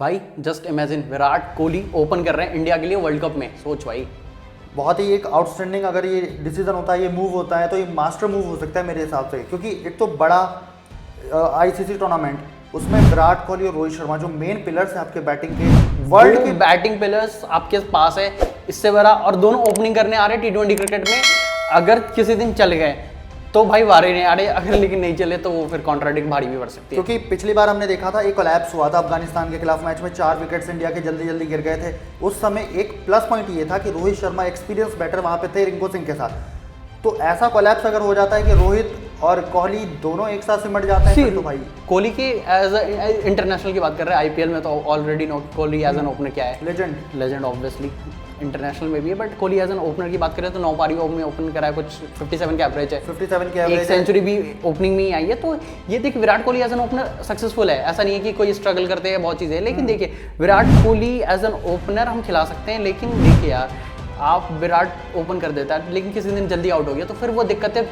भाई just imagine Virat Kohli open कर रहे हैं इंडिया के लिए वर्ल्ड कप में, सोच भाई। बहुत ही एक आउटस्टैंडिंग अगर ये डिसीजन होता है, ये मूव होता है, तो ये मास्टर मूव हो सकता है मेरे हिसाब से, क्योंकि एक तो बड़ा आईसीसी टूर्नामेंट, उसमें विराट कोहली और रोहित शर्मा जो मेन पिलर्स हैं आपके बैटिंग के, वर्ल्ड के बैटिंग पिलर्स आपके पास है, इससे बड़ा। और दोनों ओपनिंग करने आ रहे T20 क्रिकेट में। अगर किसी दिन चल गए तो भाई वारे नहीं आ रहे, अगर लेकिन नहीं चले तो वो फिर कॉन्ट्राडिक्ट भारी भी पड़ सकती है। क्योंकि पिछली बार हमने देखा था एक कोलैप्स हुआ था अफगानिस्तान के खिलाफ मैच में, 4 विकेट्स इंडिया के जल्दी जल्दी गिर गए थे। उस समय एक प्लस पॉइंट ये था कि रोहित शर्मा एक्सपीरियंस बैटर वहां पे थे रिंकू सिंह के साथ। तो ऐसा कोलैप्स अगर हो जाता है कि रोहित और कोहली दोनों एक साथ सिमट जाते हैं फिर तो भाई। कोहली की एज इंटरनेशनल की बात कर रहे हैं, आईपीएल में तो already Kohli as an opener क्या है, लेजेंड ऑब्वियसली इंटरनेशनल में भी है, but Kohli as an opener की बात करें तो 9 पारी में ओपन करा है, कुछ 57 के एवरेज है, 57 के एवरेज, एक सेंचुरी भी ओपनिंग में ही आई है। तो ये देख Virat Kohli as an opener successful है, ऐसा नहीं है कि कोई स्ट्रगल करते हैं, बहुत चीज़ें। लेकिन देखिए Virat Kohli as an opener हम खिला सकते हैं, लेकिन देखिए यार आप विराट ओपन कर देता है लेकिन किसी दिन जल्दी आउट हो गया तो फिर वो दिक्कत है।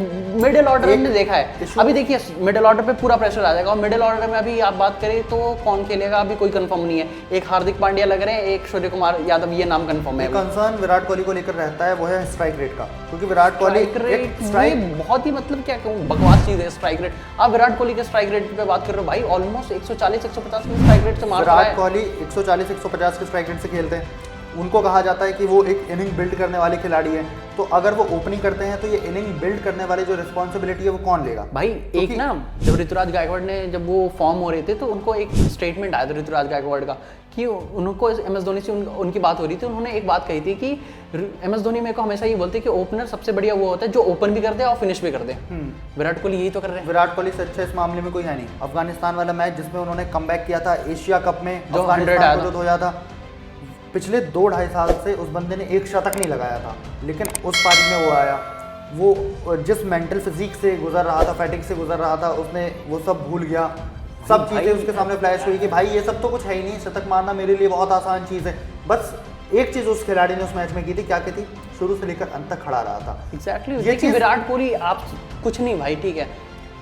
मिडिल ऑर्डर हमने देखा है, अभी देखिए मिडिल ऑर्डर पे पूरा प्रेशर आ जाएगा, और मिडिल ऑर्डर में अभी आप बात करें तो कौन खेलेगा अभी कोई कंफर्म नहीं है। एक हार्दिक पांड्या लग रहे हैं, एक सूर्य कुमार यादव, ये नाम कंफर्म है। कंसर्न विराट कोहली को लेकर रहता है वो है स्ट्राइक रेट का, क्योंकि विराट कोहली स्ट्राइक बहुत ही मतलब क्या कहूँ बकवास चीज है स्ट्राइक रेट। आप विराट कोहली के स्ट्राइक रेट पे बात कर रहे हो भाई, ऑलमोस्ट 140-150 के स्ट्राइक रेट से मार रहा है। विराट कोहली 140-150 के स्ट्राइक रेट से खेलते हैं। उनको कहा जाता है कि वो एक इनिंग बिल्ड करने वाले खिलाड़ी हैं, तो अगर वो ओपनिंग करते हैं तो ये इनिंग बिल्ड करने वाले जो रिस्पॉन्सिबिलिटी है वो कौन लेगा भाई। एक ना जब ऋतुराज गायकवाड़ ने जब वो फॉर्म हो रहे थे तो उनको एक स्टेटमेंट आया था ऋतुराज गायकवाड़ का कि उनको MS धोनी से उनकी बात हो रही थी। उन्होंने एक बात कही थी कि MS धोनी मेरे को हमेशा ये बोलते हैं कि ओपनर सबसे बढ़िया वो होता है जो ओपन भी करते हैं और फिनिश भी करते हैं। विराट कोहली यही तो कर रहे हैं। विराट कोहली से अच्छा इस मामले में कोई है नहीं। अफगानिस्तान वाला मैच जिसमें उन्होंने कमबैक किया था एशिया कप में, जो 100 जो धोया था, पिछले 2-2.5 साल से उस बंदे ने एक शतक नहीं लगाया था, लेकिन उस पारी में वो आया। वो जिस मेंटल फिजिक से गुजर रहा था, फैटिक से गुजर रहा था, उसने वो सब भूल गया। सब चीज़ें उसके सामने फ्लैश हुई कि भाई ये सब तो कुछ है ही नहीं, शतक मारना मेरे लिए बहुत आसान चीज़ है। बस एक चीज़ उस खिलाड़ी ने उस मैच में की थी, क्या की थी? शुरू से लेकर अंत तक खड़ा रहा था। एग्जैक्टली ये चीज़ विराट कोहली आप कुछ नहीं भाई, ठीक है,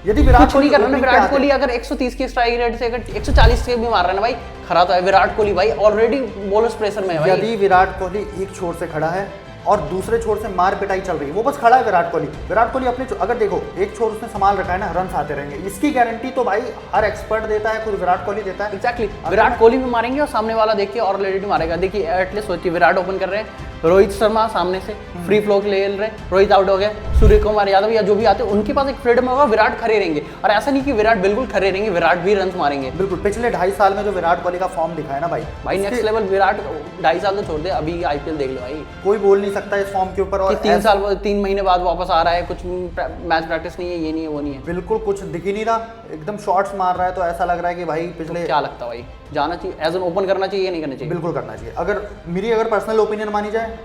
यदि विराट कोहली कर रहा है, विराट कोहली अगर 130 के स्ट्राइक रेट से अगर 140 से भी मार रहा है ना भाई, खड़ा तो है विराट कोहली भाई, ऑलरेडी बॉलर्स प्रेशर में है भाई। यदि विराट कोहली एक छोर से खड़ा है और दूसरे छोर से मार पिटाई चल रही है, वो बस खड़ा है विराट कोहली अपने अगर देखो एक छोर उसने संभाल रखा है ना, रन आते रहेंगे, इसकी गारंटी तो भाई हर एक्सपर्ट देता है, खुद विराट कोहली देता है। एग्जैक्टली विराट कोहली भी मारेंगे और सामने वाला देखिए ऑलरेडी मारेगा। देखिए एटलीस्ट सोचिए विराट ओपन कर रहे हैं, रोहित शर्मा सामने से फ्री फ्लो ले रहे, रोहित आउट हो गए, सूर्य कुमार यादव या जो भी आते हैं उनके पास एक फ्रीडम होगा, विराट खड़े रहेंगे। और ऐसा नहीं कि विराट बिल्कुल खड़े रहेंगे, विराट भी रन मारेंगे। बिल्कुल पिछले 2.5 साल में जो विराट कोहली का फॉर्म दिखा है ना भाई नेक्स्ट लेवल। विराट 2.5 साल तो छोड़ दे, अभी आईपीएल देख लो भाई, कोई बोल नहीं सकता इस फॉर्म के ऊपर। और 3 महीने बाद वापस आ रहा है, कुछ मैच प्रैक्टिस नहीं है, ये नहीं है वो नहीं है, बिल्कुल कुछ दिख ही नहीं रहा, एकदम शॉट्स मार रहा है। तो ऐसा लग रहा है कि भाई पिछले क्या लगता है भाई जाना चाहिए एज एन ओपन करना चाहिए, नहीं करना चाहिए? बिल्कुल करना चाहिए। अगर मेरी पर्सनल ओपिनियन मानी जाए,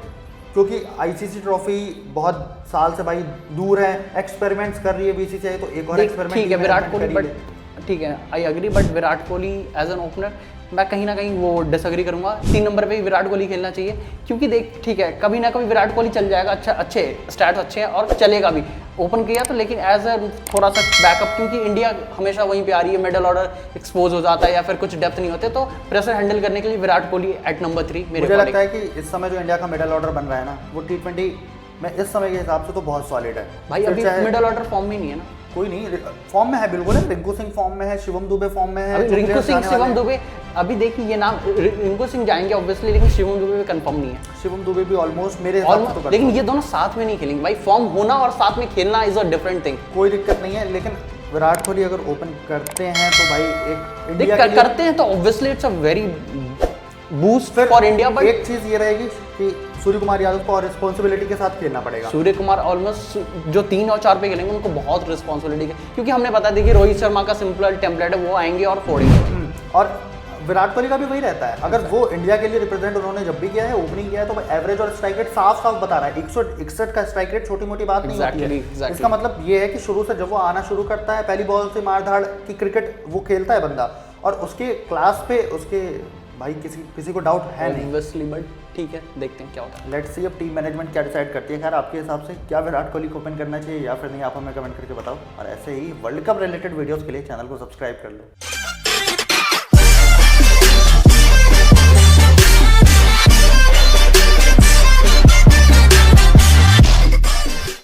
क्योंकि आईसीसी ट्रॉफी बहुत साल से भाई दूर है, एक्सपेरिमेंट्स कर रही है बीसीसीआई, तो एक और एक्सपेरिमेंट ठीक है विराट कोहली, बट ठीक है I agree, but Virat Kohli as an opener मैं कहीं ना कहीं वो डिसएग्री करूंगा। 3 नंबर पे ही विराट कोहली खेलना चाहिए, क्योंकि देख ठीक है कभी ना कभी विराट कोहली चल जाएगा, अच्छे स्टैट्स अच्छे हैं और चलेगा भी, ओपन किया तो, लेकिन एज ए थोड़ा सा बैकअप, क्योंकि इंडिया हमेशा वहीं पे आ रही है, मिडल ऑर्डर एक्सपोज हो जाता है या फिर कुछ डेप्थ नहीं होते, तो प्रेशर हैंडल करने के लिए विराट कोहली एट नंबर 3 मुझे लगता है कि इस समय जो इंडिया का मिडल ऑर्डर बन रहा है ना, वो T20 में इस समय के हिसाब से तो बहुत सॉलिड है भाई। अभी मिडल ऑर्डर फॉर्म में नहीं है ना, कोई नहीं फॉर्म में है, बिल्कुल है। रिंकू सिंह फॉर्म में है, शिवम दुबे फॉर्म में है। रिंकू सिंह, शिवम दुबे, अभी देखिए ये नाम रिंकू सिंह जाएंगे ऑब्वियसली, लेकिन शिवम दुबे भी कंफर्म नहीं है। शिवम दुबे भी ऑलमोस्ट मेरे हिसाब से तो, लेकिन ये दोनों साथ में नहीं खेलेंगे भाई, फॉर्म होना और साथ में खेलना इज अ डिफरेंट थिंग। कोई दिक्कत नहीं है, लेकिन विराट कोहली अगर ओपन करते हैं तो भाई एक इंडिया के लिए करते हैं तो obviously it's a very boost for India. But एक चीज ये रहेगी कि सूर्य कुमार यादव को और रिस्पॉन्सिबिलिटी के साथ खेलना पड़ेगा। सूर्य कुमार ऑलमोस्ट जो 3 और 4 पे खेलेंगे उनको बहुत रिस्पॉन्सिबिलिटी है, क्योंकि हमने पता देखिए रोहित शर्मा का सिंपल टेम्पलेट है, वो आएंगे और फोड़ेंगे। और विराट कोहली का भी वही रहता है, अगर वो इंडिया के लिए रिप्रेजेंट उन्होंने जब भी किया है, ओपनिंग किया है, तो एवरेज और स्ट्राइक रेट साफ बता रहा है। 161 का स्ट्राइक रेट छोटी मोटी बात नहीं होती है। इसका मतलब ये है कि शुरू से जब वो आना शुरू करता है, पहली बॉल से मार धाड़ की क्रिकेट वो खेलता है बंदा, और उसके क्लास पे उसके भाई किसी को डाउट है नहीं ऑब्वियसली। बट ठीक है देखते हैं क्या होता है, लेट्स सी अब टीम मैनेजमेंट क्या डिसाइड करती है। खैर आपके हिसाब से क्या विराट कोहली को ओपन करना चाहिए या फिर नहीं, आप हमें कमेंट करके बताओ। और ऐसे ही वर्ल्ड कप रिलेटेड वीडियोस के लिए चैनल को सब्सक्राइब कर लो।